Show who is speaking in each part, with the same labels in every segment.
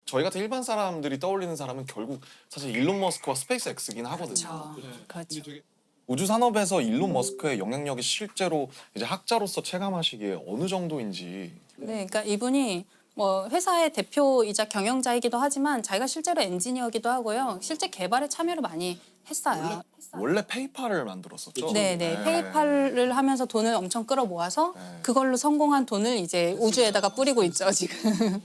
Speaker 1: 저희 같은 일반 사람들이 떠올리는 사람은 결국 사실 일론 머스크와 스페이스 X긴 하거든요.
Speaker 2: 그렇죠.
Speaker 1: 우주 산업에서 일론 머스크의 영향력이 실제로 이제 학자로서 체감하시기에 어느 정도인지.
Speaker 2: 네, 그러니까 이분이 뭐 회사의 대표이자 경영자이기도 하지만 자기가 실제로 엔지니어기도 하고요. 실제 개발에 참여를 많이 했어요.
Speaker 1: 원래 페이팔을 만들었었죠.
Speaker 2: 네네. 페이팔을 하면서 돈을 엄청 끌어모아서
Speaker 1: 네.
Speaker 2: 그걸로 성공한 돈을 이제 우주에다가 뿌리고 있죠, 지금.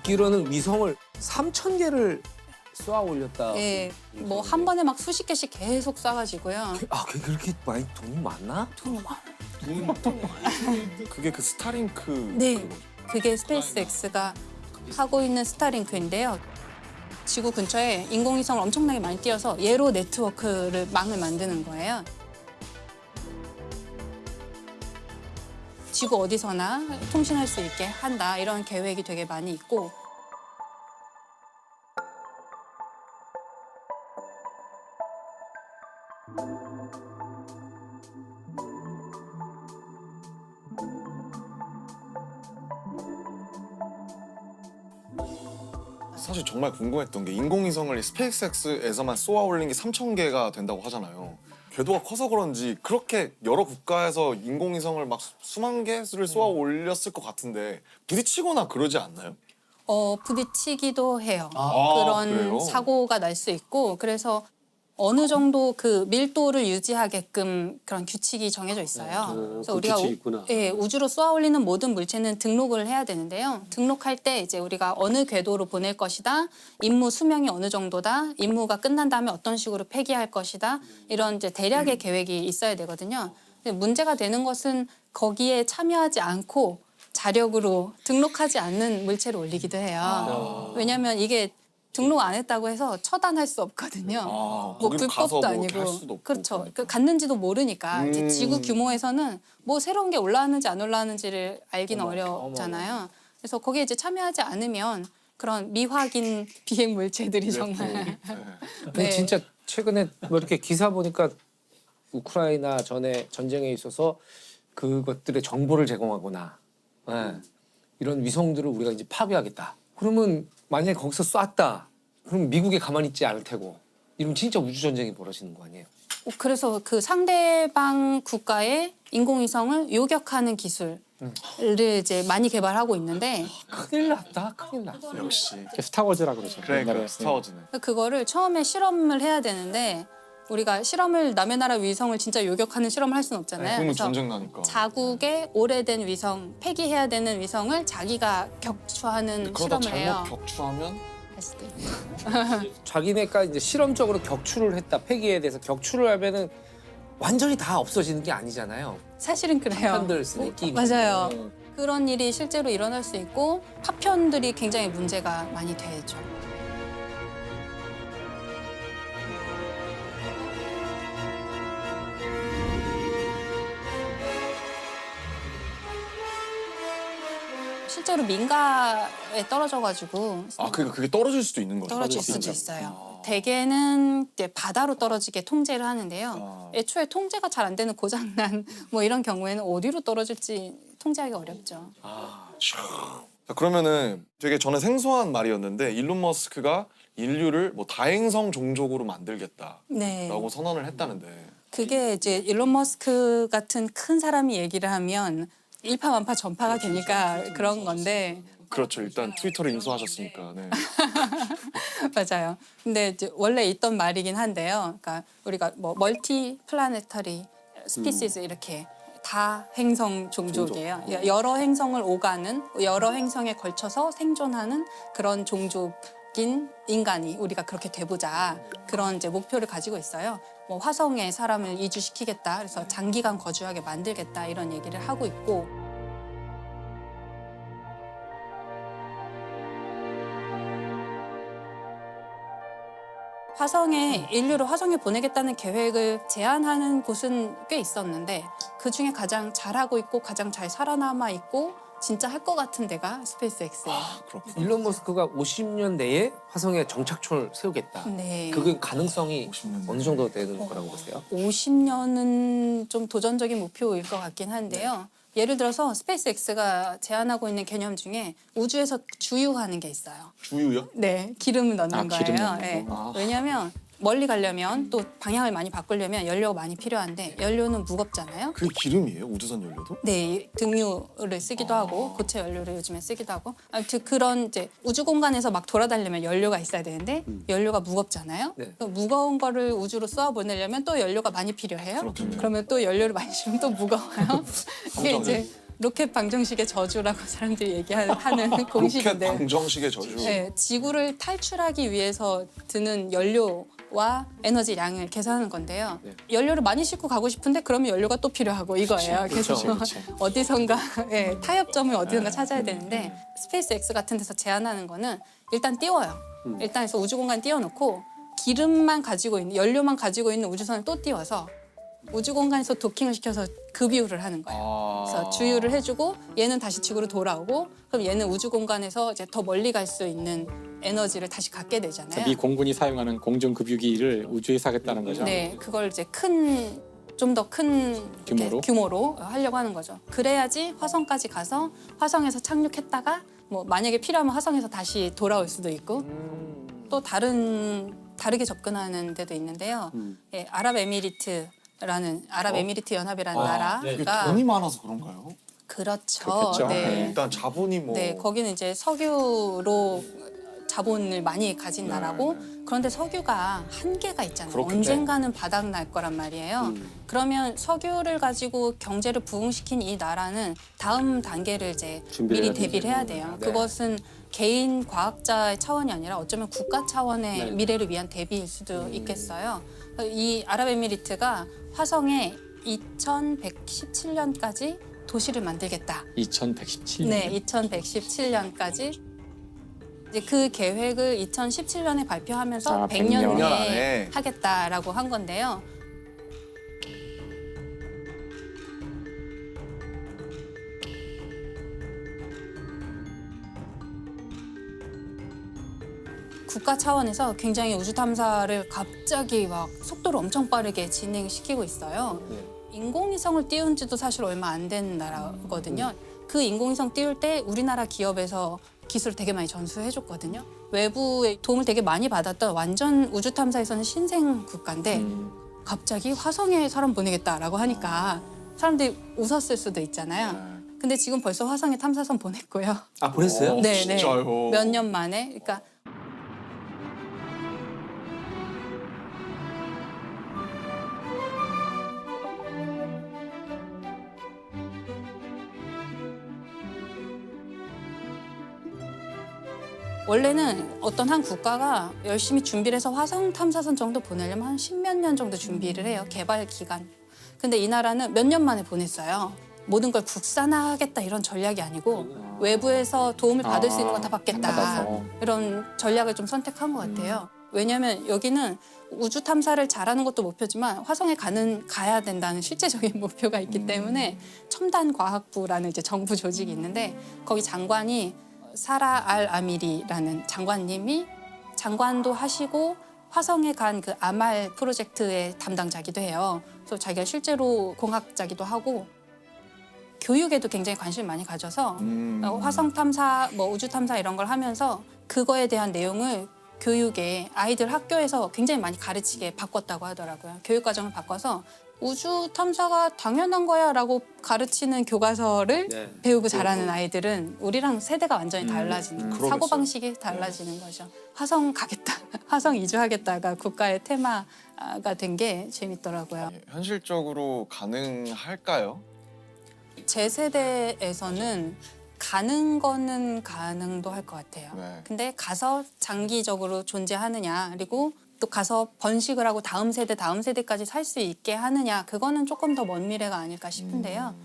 Speaker 3: 듣기로는 위성을 3,000개를 쏘아 올렸다.
Speaker 2: 예, 뭐 한 번에 막 수십 개씩 계속 쏴가지고요.
Speaker 3: 아, 그렇게 많이 돈이 많나?
Speaker 2: 돈이 많아.
Speaker 1: 그게 그 스타링크.
Speaker 2: 네,
Speaker 1: 그거죠.
Speaker 2: 그게 스페이스 X가 하고 있는 스타링크인데요. 지구 근처에 인공위성을 엄청나게 많이 띄워서 얘로 네트워크를 망을 만드는 거예요. 지구 어디서나 통신할 수 있게 한다 이런 계획이 되게 많이 있고
Speaker 1: 사실 정말 궁금했던 게 인공위성을 스페이스X에서만 쏘아 올린 게 3,000개가 된다고 하잖아요. 궤도가 커서 그런지 그렇게 여러 국가에서 인공위성을 막 수만 개를 쏘아 올렸을 것 같은데 부딪히거나 그러지 않나요?
Speaker 2: 부딪히기도 해요.
Speaker 1: 아,
Speaker 2: 그런
Speaker 1: 그래요?
Speaker 2: 사고가 날 수 있고 그래서 어느 정도 그 밀도를 유지하게끔 그런 규칙이 정해져 있어요. 그래서 우리가
Speaker 4: 규칙이 있구나.
Speaker 2: 우주로 쏘아 올리는 모든 물체는 등록을 해야 되는데요. 등록할 때 이제 우리가 어느 궤도로 보낼 것이다, 임무 수명이 어느 정도다, 임무가 끝난 다음에 어떤 식으로 폐기할 것이다 이런 이제 대략의 계획이 있어야 되거든요. 근데 문제가 되는 것은 거기에 참여하지 않고 자력으로 등록하지 않는 물체를 올리기도 해요. 왜냐하면 이게 등록 안 했다고 해서 처단할 수 없거든요. 뭐
Speaker 1: 거기로 가서
Speaker 2: 불법도
Speaker 1: 뭐 이렇게 할
Speaker 2: 아니고.
Speaker 1: 수도 없고
Speaker 2: 그렇죠.
Speaker 1: 그러니까.
Speaker 2: 그 갔는지도 모르니까 이제 지구 규모에서는 뭐 새로운 게 올라왔는지 안 올라왔는지를 알기는 어렵잖아요. 그래서 거기에 이제 참여하지 않으면 그런 미확인 비행 물체들이 정말
Speaker 3: 근데 진짜 최근에 뭐 이렇게 기사 보니까 우크라이나 전에 전쟁에 있어서 그것들의 정보를 제공하거나 이런 위성들을 우리가 이제 파괴하겠다. 그러면 만약에 거기서 쐈다. 그럼 미국에 가만히 있지 않을 테고. 이러면 진짜 우주 전쟁이 벌어지는 거 아니에요?
Speaker 2: 그래서 그 상대방 국가의 인공위성을 요격하는 기술을 이제 많이 개발하고 있는데
Speaker 3: 큰일 났다. 큰일 났어.
Speaker 1: 역시.
Speaker 4: 스타워즈라 그러죠.
Speaker 1: 그러니까
Speaker 4: 옛날에.
Speaker 1: 스타워즈는.
Speaker 2: 그거를 처음에 실험을 해야 되는데 우리가 실험을 남의 나라 위성을 진짜 요격하는 실험을 할 수는 없잖아요.
Speaker 1: 그러면
Speaker 2: 그래서
Speaker 1: 전쟁 나니까.
Speaker 2: 자국의 오래된 위성, 폐기해야 되는 위성을 자기가 격추하는
Speaker 1: 그러다
Speaker 2: 실험을 해요.
Speaker 1: 잘못 격추하면
Speaker 2: 할 수도 있고.
Speaker 3: 자기네가 이제 실험적으로 격추를 했다. 폐기에 대해서 격추를 하면은 완전히 다 없어지는 게 아니잖아요.
Speaker 2: 사실은 그래요.
Speaker 3: 파편들 쓰는 끼.
Speaker 2: 맞아요. 그런 일이 실제로 일어날 수 있고 파편들이 굉장히 문제가 많이 되죠. 실제로 민가에 떨어져가지고
Speaker 1: 그러니까 그게 떨어질 수도 있는 거죠.
Speaker 2: 떨어질 수도 있어요. 대개는 이제 바다로 떨어지게 통제를 하는데요. 애초에 통제가 잘 안 되는 고장난 뭐 이런 경우에는 어디로 떨어질지 통제하기 어렵죠.
Speaker 1: 자, 그러면은 되게 저는 생소한 말이었는데 일론 머스크가 인류를 뭐 다행성 종족으로 만들겠다라고
Speaker 2: 네.
Speaker 1: 선언을 했다는데
Speaker 2: 그게 이제 일론 머스크 같은 큰 사람이 얘기를 하면 일파만파 전파가 되니까 그런 건데
Speaker 1: 그렇죠. 일단 트위터를 인수하셨으니까. 네.
Speaker 2: 맞아요. 근데 이제 원래 있던 말이긴 한데요. 그러니까 우리가 뭐 멀티 플라네터리 스피시스 이렇게 다 행성 종족이에요. 여러 행성을 오가는 여러 행성에 걸쳐서 생존하는 그런 종족인 인간이 우리가 그렇게 돼보자 그런 이제 목표를 가지고 있어요. 뭐 화성에 사람을 이주시키겠다. 그래서 장기간 거주하게 만들겠다 이런 얘기를 하고 있고. 화성에 인류를 화성에 보내겠다는 계획을 제안하는 곳은 꽤 있었는데 그 중에 가장 잘하고 있고 가장 잘 살아남아 있고 진짜 할 것 같은 데가 스페이스X예요.
Speaker 1: 그렇구나.
Speaker 3: 일론 머스크가 50년 내에 화성에 정착촌을 세우겠다.
Speaker 2: 네.
Speaker 3: 그게 가능성이
Speaker 1: 50년
Speaker 3: 어느 정도 되는 거라고 보세요?
Speaker 2: 50년은 좀 도전적인 목표일 것 같긴 한데요. 예를 들어서 스페이스X가 제안하고 있는 개념 중에 우주에서 주유하는 게 있어요.
Speaker 1: 주유요?
Speaker 2: 네, 기름을 넣는
Speaker 4: 아, 기름
Speaker 2: 거예요.
Speaker 4: 넣는
Speaker 2: 네.
Speaker 4: 거. 아.
Speaker 2: 왜냐하면 멀리 가려면 또 방향을 많이 바꾸려면 연료가 많이 필요한데 연료는 무겁잖아요.
Speaker 1: 그게 기름이에요? 우주선 연료도?
Speaker 2: 네, 등유를 쓰기도 하고 고체 연료를 요즘에 쓰기도 하고 아무튼 그런 이제 우주 공간에서 막 돌아다니려면 연료가 있어야 되는데 연료가 무겁잖아요.
Speaker 3: 네.
Speaker 2: 그 무거운 거를 우주로 쏘아 보내려면 또 연료가 많이 필요해요.
Speaker 1: 그렇군요.
Speaker 2: 그러면 또 연료를 많이 주면 또 무거워요. 이게 이제 로켓 방정식의 저주라고 사람들이 얘기하는
Speaker 1: 로켓
Speaker 2: 공식인데
Speaker 1: 방정식의 저주.
Speaker 2: 네, 지구를 탈출하기 위해서 드는 연료와 에너지량을 계산하는 건데요.
Speaker 3: 네.
Speaker 2: 연료를 많이 싣고 가고 싶은데 그러면 연료가 또 필요하고 이거예요. 그래서 어디선가 타협점을 어디선가 찾아야 되는데 스페이스X 같은 데서 제안하는 거는 일단 띄워요. 일단 해서 우주공간 띄워놓고 기름만 가지고 있는 연료만 가지고 있는 우주선을 또 띄워서 우주공간에서 도킹을 시켜서 급유를 하는 거예요. 그래서 주유를 해주고 얘는 다시 지구로 돌아오고 그럼 얘는 우주공간에서 이제 더 멀리 갈 수 있는 에너지를 다시 갖게 되잖아요.
Speaker 4: 미 공군이 사용하는 공중급유기를 우주에서 하겠다는 거죠.
Speaker 2: 네, 그걸 이제 좀 더 큰 규모로 하려고 하는 거죠. 그래야지 화성까지 가서 화성에서 착륙했다가 뭐 만약에 필요하면 화성에서 다시 돌아올 수도 있고 또 다르게 접근하는 데도 있는데요. 예, 아랍에미리트 연합이라는
Speaker 1: 이게
Speaker 2: 나라가
Speaker 1: 돈이 많아서 그런가요?
Speaker 2: 그렇죠.
Speaker 4: 그렇겠죠.
Speaker 2: 네.
Speaker 1: 일단 자본이 뭐
Speaker 2: 네, 거기는 이제 석유로 자본을 많이 가진 나라고 그런데 석유가 한계가 있잖아요.
Speaker 1: 그렇겠죠.
Speaker 2: 언젠가는 바닥 날 거란 말이에요. 그러면 석유를 가지고 경제를 부흥시킨 이 나라는 다음 단계를 이제 미리 대비를 해야 돼요.
Speaker 3: 네.
Speaker 2: 그것은 개인 과학자의 차원이 아니라 어쩌면 국가 차원의 미래를 위한 대비일 수도 있겠어요. 이 아랍에미리트가 화성에 2117년까지 도시를 만들겠다.
Speaker 4: 2117년.
Speaker 2: 네, 2117년까지 이제 그 계획을 2017년에 발표하면서
Speaker 4: 아,
Speaker 2: 100년
Speaker 4: 100년
Speaker 2: 내에
Speaker 1: 안에.
Speaker 2: 하겠다라고 한 건데요. 국가 차원에서 굉장히 우주 탐사를 갑자기 막 속도를 엄청 빠르게 진행시키고 있어요. 인공위성을 띄운 지도 사실 얼마 안 된 나라거든요. 그 인공위성 띄울 때 우리나라 기업에서 기술을 되게 많이 전수해줬거든요. 외부의 도움을 되게 많이 받았던 완전 우주 탐사에서는 신생 국가인데 갑자기 화성에 사람 보내겠다라고 하니까 사람들이 웃었을 수도 있잖아요. 근데 지금 벌써 화성에 탐사선 보냈고요.
Speaker 3: 아 보냈어요?
Speaker 2: 네,
Speaker 1: 진짜요?
Speaker 2: 몇 년 만에. 그러니까 원래는 어떤 한 국가가 열심히 준비를 해서 화성 탐사선 정도 보내려면 한 10몇 년 정도 준비를 해요. 개발 기간. 근데 이 나라는 몇 년 만에 보냈어요. 모든 걸 국산화하겠다 이런 전략이 아니고 외부에서 도움을 받을 수 있는 건 다 받겠다.
Speaker 4: 받아서.
Speaker 2: 이런 전략을 좀 선택한 것 같아요. 왜냐하면 여기는 우주 탐사를 잘하는 것도 목표지만 화성에 가야 된다는 실제적인 목표가 있기 때문에 첨단 과학부라는 이제 정부 조직이 있는데 거기 장관이 사라 알 아미리라는 장관님이 장관도 하시고 화성에 간 그 아말 프로젝트의 담당자기도 해요. 그래서 자기가 실제로 공학자기도 하고 교육에도 굉장히 관심을 많이 가져서 화성 탐사, 뭐 우주 탐사 이런 걸 하면서 그거에 대한 내용을 교육에 아이들 학교에서 굉장히 많이 가르치게 바꿨다고 하더라고요. 교육 과정을 바꿔서 우주 탐사가 당연한 거야라고 가르치는 교과서를
Speaker 3: 네.
Speaker 2: 배우고 자라는 아이들은 우리랑 세대가 완전히 달라지는
Speaker 1: 그러겠어요.
Speaker 2: 사고 방식이 달라지는 거죠. 화성 가겠다, 화성 이주하겠다가 국가의 테마가 된 게 재밌더라고요.
Speaker 1: 현실적으로 가능할까요?
Speaker 2: 제 세대에서는 가는 거는 가능도 할 것 같아요.
Speaker 1: 네.
Speaker 2: 근데 가서 장기적으로 존재하느냐 그리고 또 가서 번식을 하고 다음 세대까지 살 수 있게 하느냐 그거는 조금 더 먼 미래가 아닐까 싶은데요.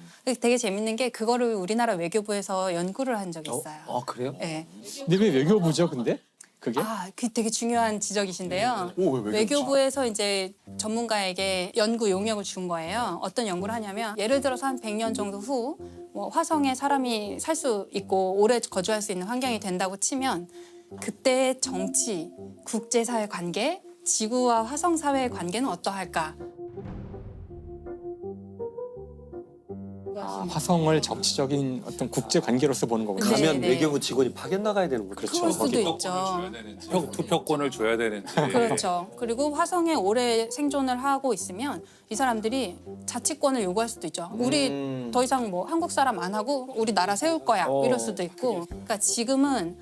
Speaker 2: 되게 재밌는 게 그거를 우리나라 외교부에서 연구를 한 적이 있어요.
Speaker 3: 아 그래요?
Speaker 2: 네.
Speaker 4: 근데 왜 외교부죠, 근데? 그게?
Speaker 2: 그 되게 중요한 지적이신데요.
Speaker 1: 오, 왜
Speaker 2: 외교부에서 이제 전문가에게 연구 용역을 준 거예요. 어떤 연구를 하냐면 예를 들어서 한 100년 정도 후 뭐 화성에 사람이 살 수 있고 오래 거주할 수 있는 환경이 된다고 치면 그때의 정치, 국제사회 관계, 지구와 화성 사회의 관계는 어떠할까?
Speaker 4: 화성을 정치적인 어떤 국제 관계로서 보는 거군요.
Speaker 2: 네,
Speaker 5: 가면
Speaker 2: 네.
Speaker 5: 외교부 직원이 파견 나가야 되는 거죠.
Speaker 2: 그럴 수도 있죠.
Speaker 6: 투표권을 줘야 되는지.
Speaker 2: 그렇죠. 그리고 화성에 오래 생존을 하고 있으면 이 사람들이 자치권을 요구할 수도 있죠. 우리 더 이상 뭐 한국 사람 안 하고 우리 나라 세울 거야 이럴 수도 있고. 그러니까 지금은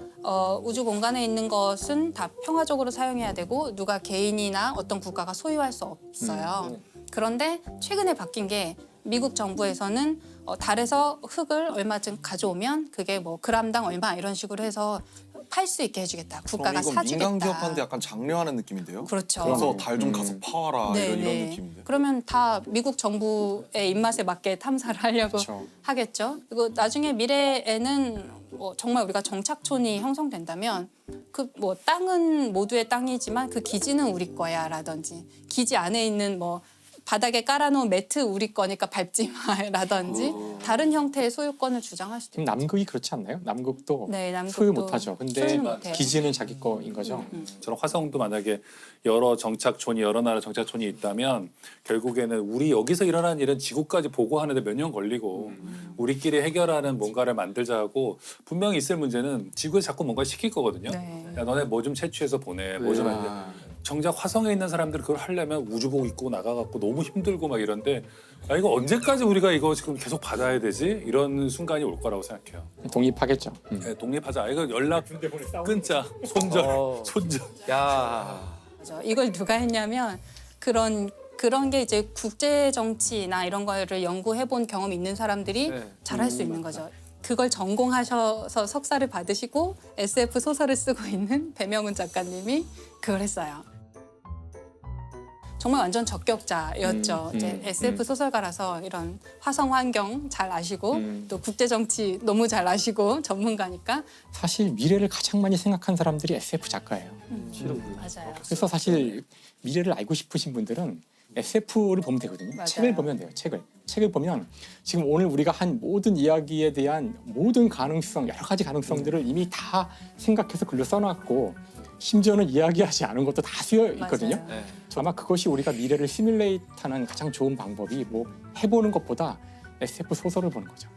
Speaker 2: 우주 공간에 있는 것은 다 평화적으로 사용해야 되고 누가 개인이나 어떤 국가가 소유할 수 없어요. 그런데 최근에 바뀐 게 미국 정부에서는 달에서 흙을 얼마쯤 가져오면 그게 뭐 그람당 얼마 이런 식으로 해서 팔 수 있게 해주겠다. 국가가
Speaker 1: 이건
Speaker 2: 사주겠다.
Speaker 1: 민간 기업한테 약간 장려하는 느낌인데요.
Speaker 2: 그렇죠.
Speaker 1: 그래서 달 좀 가서 파와라 이런 느낌인데.
Speaker 2: 그러면 다 미국 정부의 입맛에 맞게 탐사를 하려고
Speaker 4: 그렇죠.
Speaker 2: 하겠죠. 그리고 나중에 미래에는 뭐 정말 우리가 정착촌이 형성된다면 그 뭐 땅은 모두의 땅이지만 그 기지는 우리 거야라든지 기지 안에 있는 뭐 바닥에 깔아놓은 매트 우리 거니까 밟지 마라든지 다른 형태의 소유권을 주장할 수도
Speaker 4: 지금 남극이 그렇지 않나요? 남극도
Speaker 2: 네, 남극도
Speaker 4: 소유 못하죠. 근데
Speaker 2: 소유는 못해요.
Speaker 4: 기지는 자기 거인 거죠.
Speaker 6: 저는 화성도 만약에 여러 정착촌이 여러 나라 정착촌이 있다면 결국에는 우리 여기서 일어난 일은 지구까지 보고하는데 몇 년 걸리고 우리끼리 해결하는 뭔가를 만들자고 분명히 있을 문제는 지구에서 자꾸 뭔가 시킬 거거든요.
Speaker 2: 네.
Speaker 6: 야, 너네 뭐 좀 채취해서 보내. 뭐 좀 하는데 정작 화성에 있는 사람들이 그걸 하려면 우주복 입고 나가갖고 너무 힘들고 막 이런데 이거 언제까지 우리가 이거 지금 계속 받아야 되지? 이런 순간이 올 거라고 생각해요.
Speaker 4: 독립하겠죠.
Speaker 6: 네, 독립하자. 이거 연락 끊자. 손절.
Speaker 3: 야.
Speaker 2: 그죠. 이걸 누가 했냐면 그런 게 이제 국제 정치나 이런 거를 연구해 본 경험이 있는 사람들이
Speaker 3: 네.
Speaker 2: 잘할 수 있는 거죠. 그걸 전공하셔서 석사를 받으시고 SF 소설을 쓰고 있는 배명훈 작가님이 그걸 했어요. 정말 완전 적격자였죠. 이제 SF 소설가라서 이런 화성 환경 잘 아시고 또 국제 정치 너무 잘 아시고 전문가니까
Speaker 4: 사실 미래를 가장 많이 생각한 사람들이 SF 작가예요.
Speaker 2: 맞아요.
Speaker 4: 그래서 사실 미래를 알고 싶으신 분들은 SF를 보면 되거든요.
Speaker 2: 맞아요.
Speaker 4: 책을 보면 돼요. 책을 보면 지금 오늘 우리가 한 모든 이야기에 대한 모든 가능성, 여러 가지 가능성들을 이미 다 생각해서 글로 써놨고 심지어는 이야기하지 않은 것도 다 쓰여 있거든요.
Speaker 2: 맞아요.
Speaker 3: 네.
Speaker 4: 아마 그것이 우리가 미래를 시뮬레이트하는 가장 좋은 방법이 뭐 해보는 것보다 SF 소설을 보는 거죠.